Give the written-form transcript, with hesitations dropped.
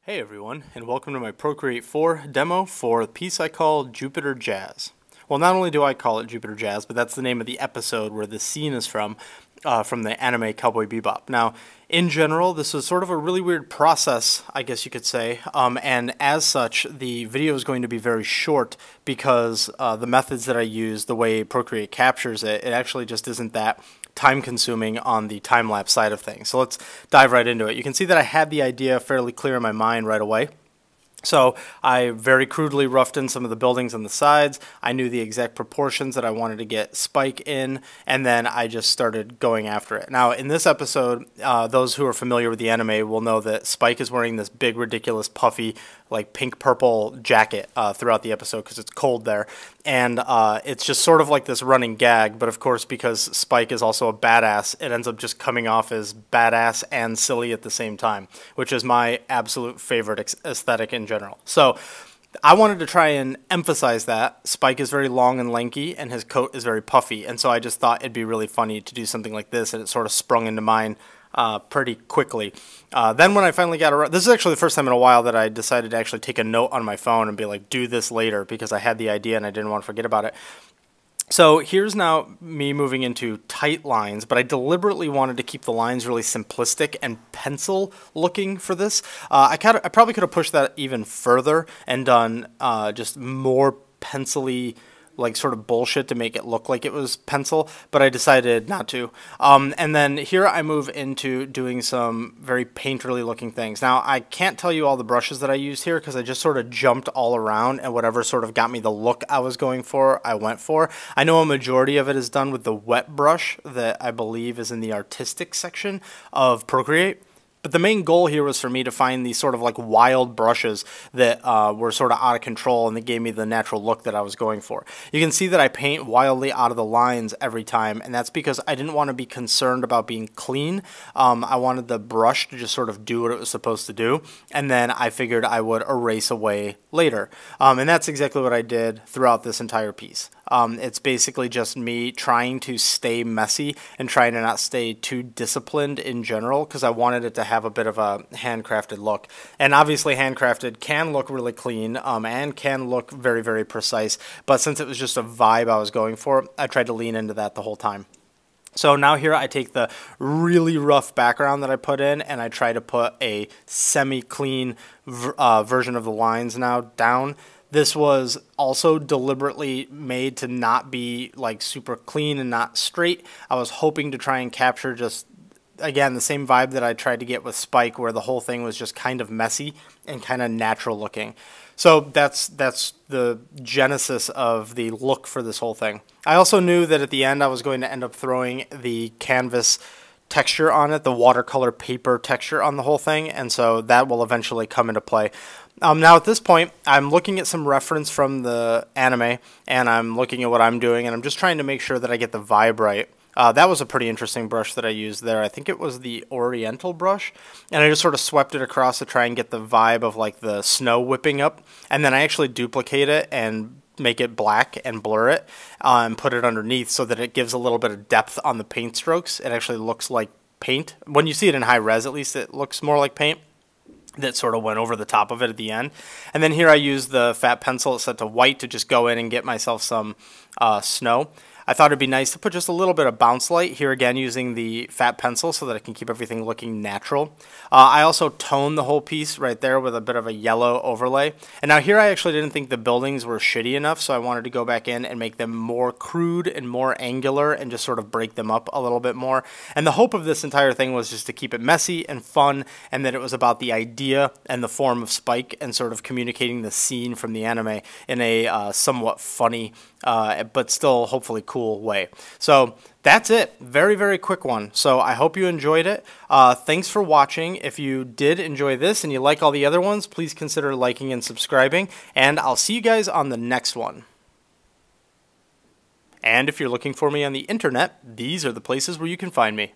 Hey everyone, and welcome to my Procreate 4 demo for the piece I call Jupiter Jazz. Well, not only do I call it Jupiter Jazz, but that's the name of the episode where the scene is from the anime Cowboy Bebop. Now, in general, this was sort of a really weird process, I guess you could say, and as such, the video is going to be very short because the methods that I use, the way Procreate captures it, it actually just isn't that time-consuming on the time-lapse side of things. So let's dive right into it. You can see that I had the idea fairly clear in my mind right away. So I very crudely roughed in some of the buildings on the sides. I knew the exact proportions that I wanted to get Spike in, and then I just started going after it. Now, in this episode, those who are familiar with the anime will know that Spike is wearing this big, ridiculous, puffy, like pink-purple jacket throughout the episode because it's cold there. And it's just sort of like this running gag, but of course, because Spike is also a badass, it ends up just coming off as badass and silly at the same time, which is my absolute favorite aesthetic in general. So I wanted to try and emphasize that. Spike is very long and lanky, and his coat is very puffy, and so I just thought it'd be really funny to do something like this, and it sort of sprung into mind pretty quickly. Then when I finally got around, this is actually the first time in a while that I decided to actually take a note on my phone and be like, do this later, because I had the idea and I didn't want to forget about it. So here's now me moving into tight lines, but I deliberately wanted to keep the lines really simplistic and pencil looking for this. I probably could have pushed that even further and done just more pencil-y, like sort of bullshit to make it look like it was pencil, but I decided not to. And then here I move into doing some very painterly looking things. Now, I can't tell you all the brushes that I used here because I just sort of jumped all around, and whatever sort of got me the look I was going for, I went for. I know a majority of it is done with the wet brush that I believe is in the artistic section of Procreate. But the main goal here was for me to find these sort of like wild brushes that were sort of out of control and that gave me the natural look that I was going for. You can see that I paint wildly out of the lines every time, and that's because I didn't want to be concerned about being clean. I wanted the brush to just sort of do what it was supposed to do, and then I figured I would erase away later. And that's exactly what I did throughout this entire piece. It's basically just me trying to stay messy and trying to not stay too disciplined in general because I wanted it to have a bit of a handcrafted look. And obviously handcrafted can look really clean and can look very, very precise. But since it was just a vibe I was going for, I tried to lean into that the whole time. So now here I take the really rough background that I put in and I try to put a semi-clean version of the lines now down. This was also deliberately made to not be like super clean and not straight. I was hoping to try and capture just, again, the same vibe that I tried to get with Spike, where the whole thing was just kind of messy and kind of natural looking. So that's the genesis of the look for this whole thing. I also knew that at the end I was going to end up throwing the canvas texture on it, the watercolor paper texture on the whole thing, and so that will eventually come into play. Now at this point, I'm looking at some reference from the anime, and I'm looking at what I'm doing, and I'm just trying to make sure that I get the vibe right. That was a pretty interesting brush that I used there. I think it was the Oriental brush, and I just sort of swept it across to try and get the vibe of like the snow whipping up, and then I actually duplicate it and make it black and blur it and put it underneath so that it gives a little bit of depth on the paint strokes. It actually looks like paint. When you see it in high res, at least it looks more like paint. That sort of went over the top of it at the end. And then here I used the fat pencil set to white to just go in and get myself some snow. I thought it'd be nice to put just a little bit of bounce light here, again using the fat pencil so that I can keep everything looking natural. I also toned the whole piece right there with a bit of a yellow overlay. And now here I actually didn't think the buildings were shitty enough, so I wanted to go back in and make them more crude and more angular and just sort of break them up a little bit more. And the hope of this entire thing was just to keep it messy and fun, and that it was about the idea and the form of Spike and sort of communicating the scene from the anime in a somewhat funny but still hopefully cool way. So that's it. Very, very quick one. So I hope you enjoyed it. Thanks for watching. If you did enjoy this and you like all the other ones, please consider liking and subscribing, and I'll see you guys on the next one. And if you're looking for me on the internet, these are the places where you can find me.